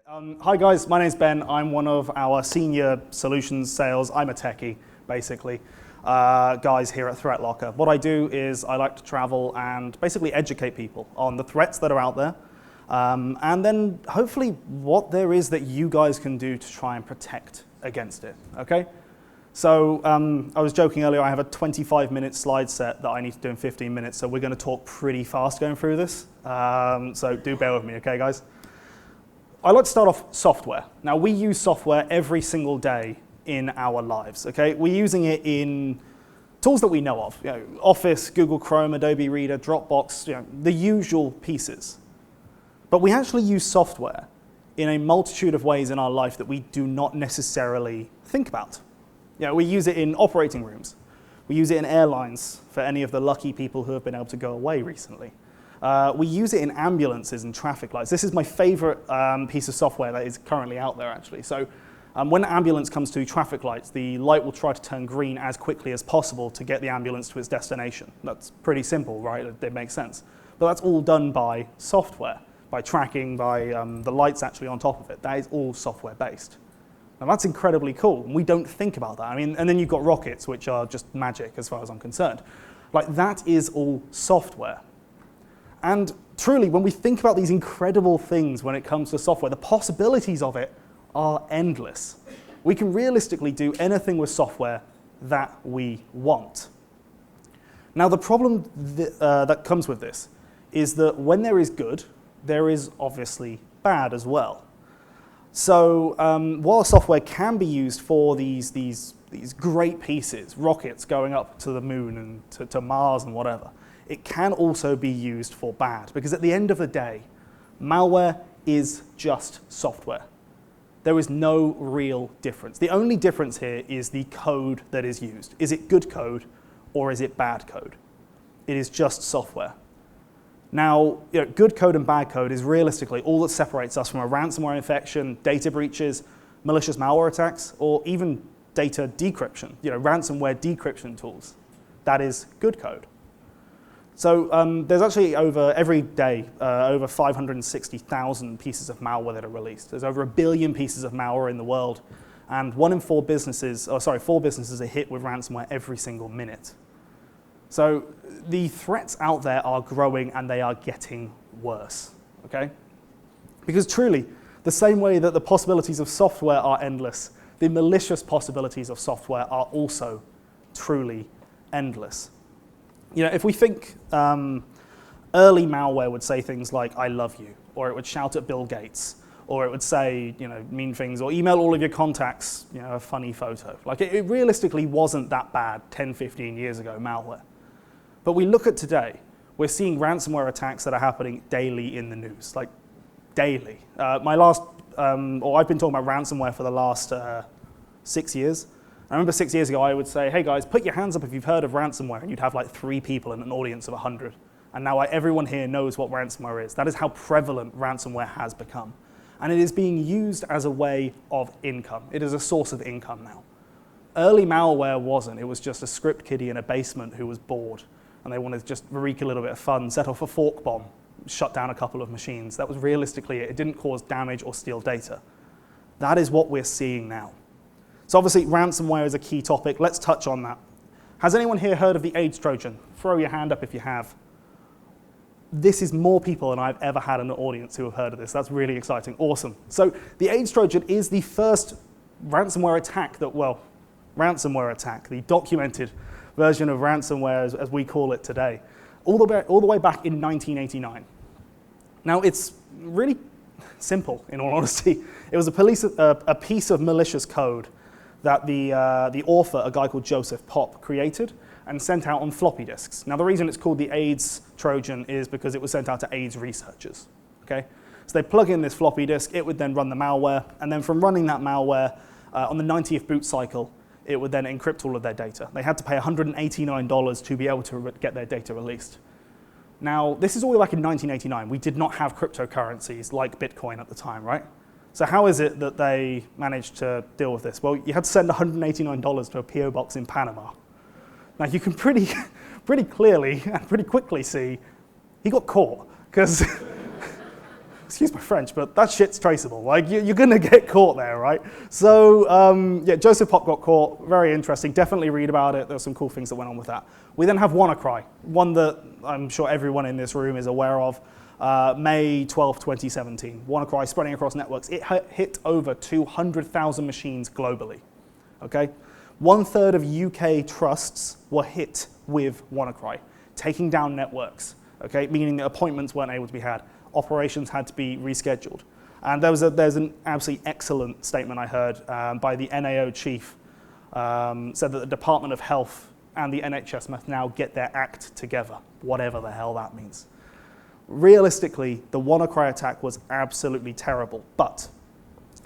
Hi guys, my name's Ben. I'm one of our senior solutions sales. I'm a techie, basically, guys here at Threatlocker. What I do is I like to travel and basically educate people on the threats that are out there, and then hopefully what there is that you guys can do to try and protect against it, okay? So I was joking earlier, I have a 25-minute slide set that I need to do in 15 minutes, so we're going to talk pretty fast going through this. So do bear with me, okay guys? I like to start off software. Now, we use software every single day in our lives, okay? We're using it in tools that we know of, Office, Google Chrome, Adobe Reader, Dropbox, the usual pieces. But we actually use software in a multitude of ways in our life that we do not necessarily think about. We use it in operating rooms. We use it in airlines for any of the lucky people who have been able to go away recently. We use it in ambulances and traffic lights. This is my favorite piece of software that is currently out there, actually. So when an ambulance comes to traffic lights, the light will try to turn green as quickly as possible to get the ambulance to its destination. That's pretty simple, right? It makes sense. But that's all done by software, by tracking, by the lights actually on top of it. That is all software-based. Now that's incredibly cool, and we don't think about that. I mean, and then you've got rockets, which are just magic as far as I'm concerned. Like, that is all software. And truly, when we think about these incredible things when it comes to software, the possibilities of it are endless. We can realistically do anything with software that we want. Now, the problem that comes with this is that when there is good, there is obviously bad as well. So while software can be used for these great pieces, rockets going up to the moon and to Mars and whatever, it can also be used for bad, because at the end of the day, malware is just software. There is no real difference. The only difference here is the code that is used. Is it good code or is it bad code? It is just software. Now, good code and bad code is realistically all that separates us from a ransomware infection, data breaches, malicious malware attacks, or even data decryption, ransomware decryption tools. That is good code. So there's actually every day, over 560,000 pieces of malware that are released. There's over 1 billion pieces of malware in the world, and 4 businesses are hit with ransomware every single minute. So the threats out there are growing and they are getting worse, okay? Because truly, the same way that the possibilities of software are endless, the malicious possibilities of software are also truly endless. If we think early malware would say things like, "I love you," or it would shout at Bill Gates, or it would say, mean things, or email all of your contacts, a funny photo. Like, it realistically wasn't that bad 10, 15 years ago, malware. But we look at today, we're seeing ransomware attacks that are happening daily in the news, like daily. I've been talking about ransomware for the last 6 years. I remember 6 years ago, I would say, "Hey guys, put your hands up if you've heard of ransomware," and you'd have like 3 people in an audience of 100. And now everyone here knows what ransomware is. That is how prevalent ransomware has become. And it is being used as a way of income. It is a source of income now. Early malware wasn't. It was just a script kiddie in a basement who was bored, and they wanted to just wreak a little bit of fun, set off a fork bomb, shut down a couple of machines. That was realistically it. It didn't cause damage or steal data. That is what we're seeing now. So obviously, ransomware is a key topic. Let's touch on that. Has anyone here heard of the AIDS Trojan? Throw your hand up if you have. This is more people than I've ever had in the audience who have heard of this. That's really exciting. Awesome. So the AIDS Trojan is the first ransomware attack the documented version of ransomware as we call it today, all the way back in 1989. Now, it's really simple, in all honesty. It was a piece of malicious code that the author, a guy called Joseph Pop, created and sent out on floppy disks. Now, the reason it's called the AIDS Trojan is because it was sent out to AIDS researchers, okay? So they plug in this floppy disk, it would then run the malware, and then from running that malware, on the 90th boot cycle, it would then encrypt all of their data. They had to pay $189 to be able to get their data released. Now, this is all the way back in 1989. We did not have cryptocurrencies like Bitcoin at the time, right? So how is it that they managed to deal with this? Well, you had to send $189 to a PO box in Panama. Now, you can pretty clearly and pretty quickly see he got caught, because excuse my French, but that shit's traceable. Like, you're going to get caught there, right? So, yeah, Joseph Pop got caught. Very interesting. Definitely read about it. There's some cool things that went on with that. We then have Wannacry, one that I'm sure everyone in this room is aware of. May 12, 2017. Wannacry spreading across networks. It hit over 200,000 machines globally. Okay? 1/3 of UK trusts were hit with Wannacry, taking down networks. Okay? Meaning that appointments weren't able to be had. Operations had to be rescheduled. And there's an absolutely excellent statement I heard by the NAO chief, said that the Department of Health and the NHS must now get their act together, whatever the hell that means. Realistically, the Wannacry attack was absolutely terrible, but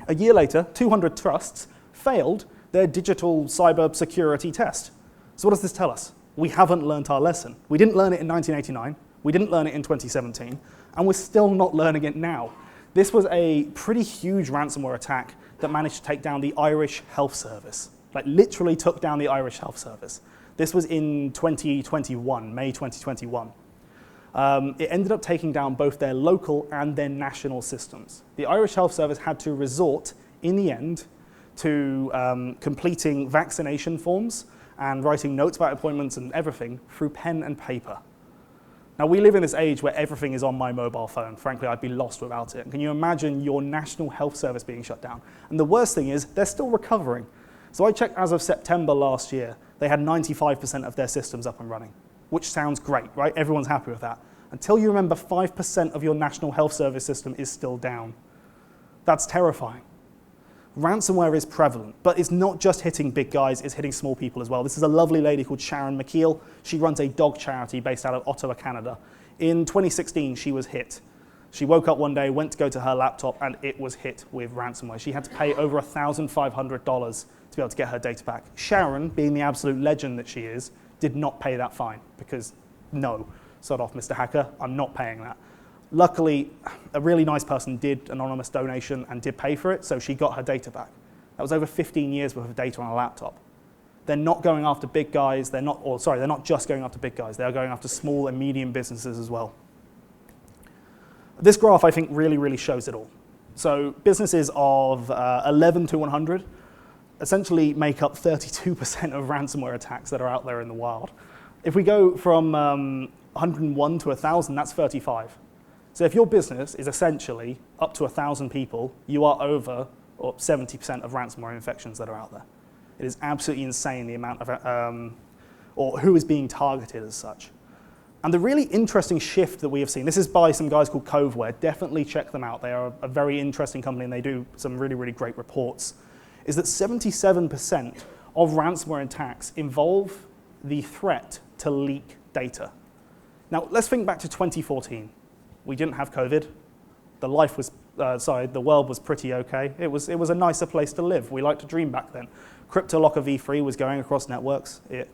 a year later, 200 trusts failed their digital cyber security test. So what does this tell us? We haven't learnt our lesson. We didn't learn it in 1989, we didn't learn it in 2017, and we're still not learning it now. This was a pretty huge ransomware attack that managed to take down the Irish Health Service. Like, literally took down the Irish Health Service. This was in 2021, May 2021. It ended up taking down both their local and their national systems. The Irish Health Service had to resort, in the end, to completing vaccination forms and writing notes about appointments and everything through pen and paper. Now, we live in this age where everything is on my mobile phone. Frankly, I'd be lost without it. Can you imagine your National Health Service being shut down? And the worst thing is, they're still recovering. So I checked as of September last year, they had 95% of their systems up and running, which sounds great, right? Everyone's happy with that. Until you remember 5% of your National Health Service system is still down. That's terrifying. Ransomware is prevalent, but it's not just hitting big guys, it's hitting small people as well. This is a lovely lady called Sharon McKeel. She runs a dog charity based out of Ottawa, Canada. In 2016, she was hit. She woke up one day, went to go to her laptop, and it was hit with ransomware. She had to pay over $1,500 to be able to get her data back. Sharon, being the absolute legend that she is, did not pay that fine because, no, sod off, Mr. Hacker, I'm not paying that. Luckily, a really nice person did anonymous donation and did pay for it, so she got her data back. That was over 15 years worth of data on a laptop. They're not going after big guys, they're not just going after big guys, they are going after small and medium businesses as well. This graph, I think, really shows it all. So businesses of 11 to 100 essentially make up 32% of ransomware attacks that are out there in the wild. If we go from 101 to 1,000, that's 35. So if your business is essentially up to 1,000 people, you are over 70% of ransomware infections that are out there. It is absolutely insane the amount of, or who is being targeted as such. And the really interesting shift that we have seen, this is by some guys called Coveware, definitely check them out. They are a very interesting company and they do some really great reports, is that 77% of ransomware attacks involve the threat to leak data. Now, let's think back to 2014. We didn't have COVID. The world was pretty okay. It was a nicer place to live. We liked to dream back then. Cryptolocker v3 was going across networks. It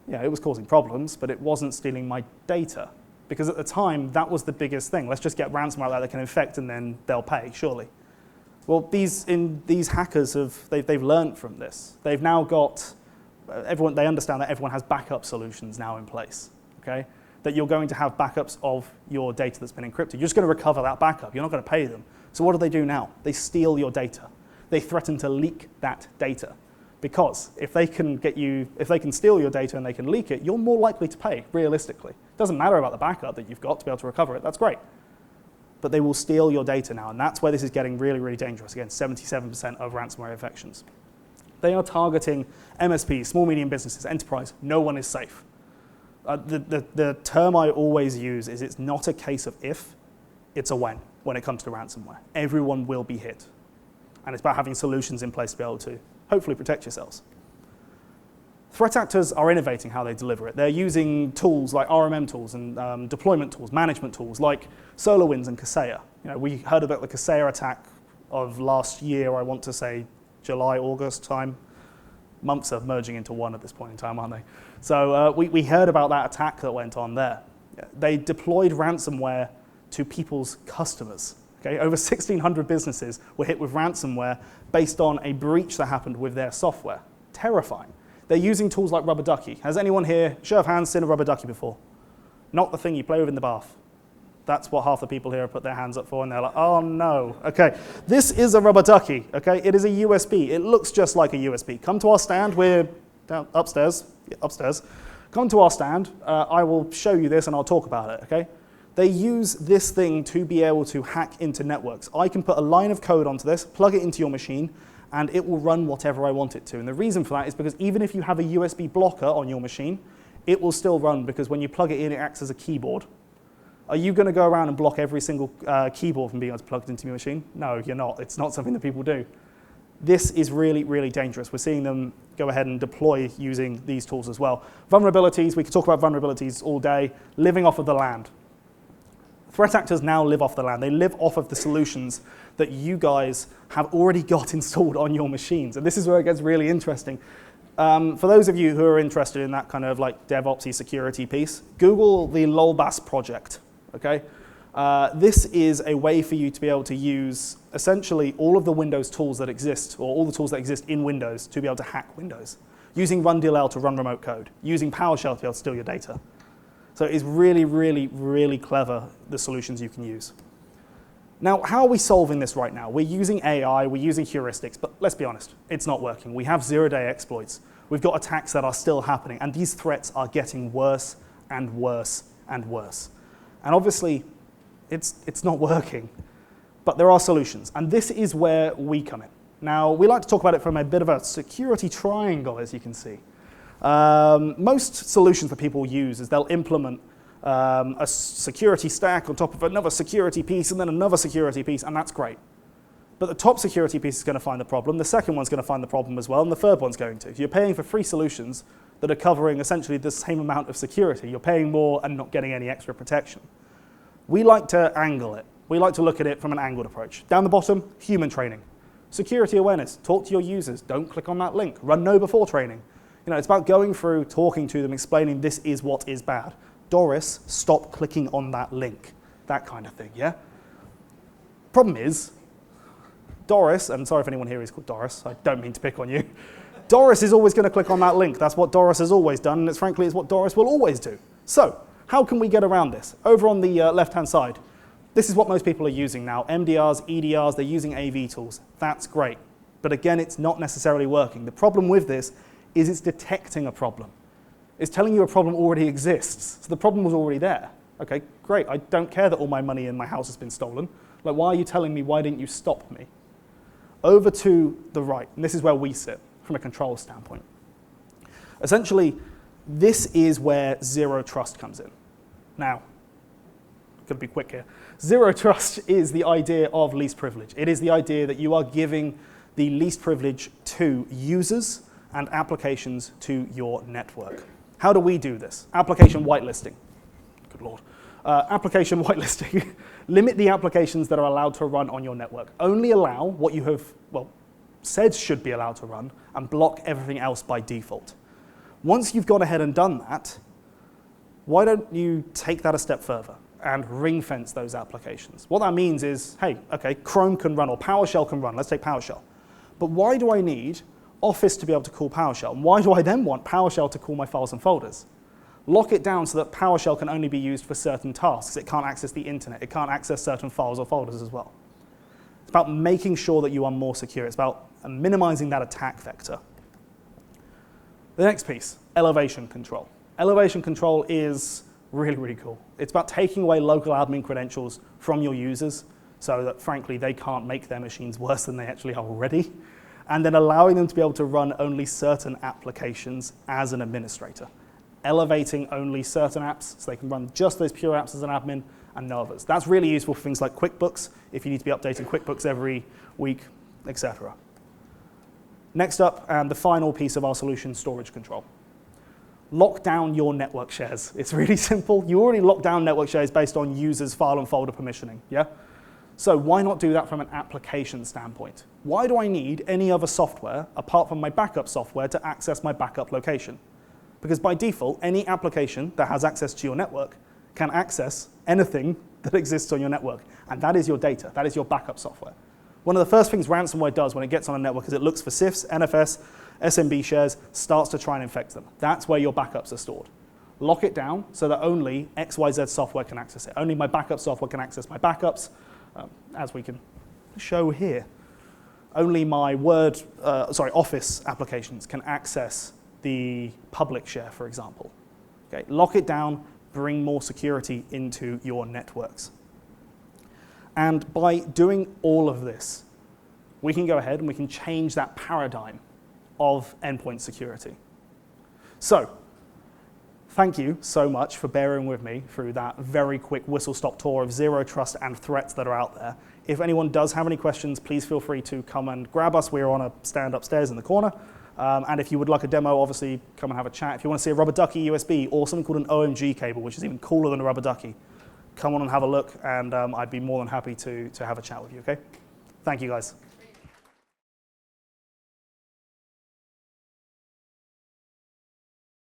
was causing problems, but it wasn't stealing my data. Because at the time, that was the biggest thing. Let's just get ransomware out there that can infect and then they'll pay, surely. Well, these hackers they've learned from this. They've now got, they understand that everyone has backup solutions now in place, okay? That you're going to have backups of your data that's been encrypted. You're just going to recover that backup. You're not going to pay them. So what do now? They steal your data. They threaten to leak that data. Because if they can steal your data and they can leak it, you're more likely to pay, realistically. It doesn't matter about the backup that you've got to be able to recover it. That's great. But they will steal your data now, and that's where this is getting really dangerous. Again, 77% of ransomware infections. They are targeting MSPs, small, medium businesses, enterprise. No one is safe. The term I always use is it's not a case of if, it's a when it comes to ransomware. Everyone will be hit. And it's about having solutions in place to be able to hopefully protect yourselves. Threat actors are innovating how they deliver it. They're using tools like RMM tools and deployment tools, management tools like SolarWinds and Kaseya. We heard about the Kaseya attack of last year, I want to say July, August time. Months are merging into one at this point in time, aren't they? So we heard about that attack that went on there. They deployed ransomware to people's customers. Okay? Over 1,600 businesses were hit with ransomware based on a breach that happened with their software. Terrifying. They're using tools like Rubber Ducky. Has anyone here, show of hands, seen a Rubber Ducky before? Not the thing you play with in the bath. That's what half the people here have put their hands up for, and they're like, oh no. Okay, this is a rubber ducky, okay? It is a USB. It looks just like a USB. Come to our stand, we're down upstairs. Yeah, upstairs. Come to our stand, I will show you this and I'll talk about it, okay? They use this thing to be able to hack into networks. I can put a line of code onto this, plug it into your machine, and it will run whatever I want it to. And the reason for that is because even if you have a USB blocker on your machine, it will still run because when you plug it in, it acts as a keyboard. Are you going to go around and block every single keyboard from being able to plug it into your machine? No, you're not. It's not something that people do. This is really, really dangerous. We're seeing them go ahead and deploy using these tools as well. Vulnerabilities, we could talk about vulnerabilities all day, living off of the land. Threat actors now live off the land. They live off of the solutions that you guys have already got installed on your machines. And this is where it gets really interesting. For those of you who are interested in that kind of like DevOpsy security piece, Google the LOLBAS project, okay? This is a way for you to be able to use essentially all of the Windows tools that exist, or all the tools that exist in Windows to be able to hack Windows, using RunDLL to run remote code, using PowerShell to be able to steal your data. So it's really, really, really clever, the solutions you can use. Now, how are we solving this right now? We're using AI, we're using heuristics, but let's be honest, it's not working. We have zero-day exploits. We've got attacks that are still happening, and these threats are getting worse and worse and worse. And obviously, it's not working, but there are solutions, and this is where we come in. Now, we like to talk about it from a bit of a security triangle, as you can see. Most solutions that people use is they'll implement a security stack on top of another security piece and then another security piece, and that's great. But the top security piece is going to find the problem, the second one's going to find the problem as well, and the third one's going to. You're paying for free solutions that are covering essentially the same amount of security. You're paying more and not getting any extra protection. We like to angle it. We like to look at it from an angled approach. Down the bottom, human training. Security awareness, talk to your users, don't click on that link, run know before training. You know, it's about going through, talking to them, explaining this is what is bad. Doris, stop clicking on that link. That kind of thing, yeah? Problem is, Doris, and sorry if anyone here is called Doris, I don't mean to pick on you. Doris is always going to click on that link. That's what Doris has always done, and frankly, it's what Doris will always do. So, how can we get around this? Over on the left-hand side, this is what most people are using now. MDRs, EDRs, they're using AV tools. That's great. But again, it's not necessarily working. The problem with this is it's detecting a problem. It's telling you a problem already exists. So the problem was already there. Okay, great. I don't care that all my money in my house has been stolen. Like, why are you telling me? Why didn't you stop me? Over to the right, and this is where we sit from a control standpoint. Essentially, this is where zero trust comes in. Now, I'm going to be quick here. Zero trust is the idea of least privilege. It is the idea that you are giving the least privilege to users and applications to your network. How do we do this? Application whitelisting. Good Lord. Application whitelisting. Limit the applications that are allowed to run on your network. Only allow what you have, well, said should be allowed to run, and block everything else by default. Once you've gone ahead and done that, why don't you take that a step further and ring fence those applications? What that means is, hey, okay, Chrome can run or PowerShell can run. Let's take PowerShell. But why do I need Office to be able to call PowerShell? And why do I then want PowerShell to call my files and folders? Lock it down so that PowerShell can only be used for certain tasks. It can't access the internet. It can't access certain files or folders as well. It's about making sure that you are more secure. It's about minimizing that attack vector. The next piece, elevation control. Elevation control is really, really cool. It's about taking away local admin credentials from your users so that, frankly, they can't make their machines worse than they actually are already, and then allowing them to be able to run only certain applications as an administrator. Elevating only certain apps so they can run just those pure apps as an admin and no others. That's really useful for things like QuickBooks, if you need to be updating QuickBooks every week, etc. Next up, and the final piece of our solution, storage control. Lock down your network shares. It's really simple. You already lock down network shares based on users' file and folder permissioning, yeah? So why not do that from an application standpoint? Why do I need any other software apart from my backup software to access my backup location? Because by default, any application that has access to your network can access anything that exists on your network. And that is your data. That is your backup software. One of the first things ransomware does when it gets on a network is it looks for CIFS, NFS, SMB shares, starts to try and infect them. That's where your backups are stored. lock it down so that only XYZ software can access it. Only my backup software can access my backups, as we can show here. Only my Office applications can access the public share, for example. Okay, lock it down, bring more security into your networks. And by doing all of this, we can go ahead and we can change that paradigm of endpoint security. So, thank you so much for bearing with me through that very quick whistle-stop tour of zero trust and threats that are out there. If anyone does have any questions, please feel free to come and grab us. We're on a stand upstairs in the corner. And if you would like a demo, obviously come and have a chat. If you want to see a rubber ducky USB or something called an OMG cable, which is even cooler than a rubber ducky, come on and have a look, and I'd be more than happy to have a chat with you, okay? Thank you, guys.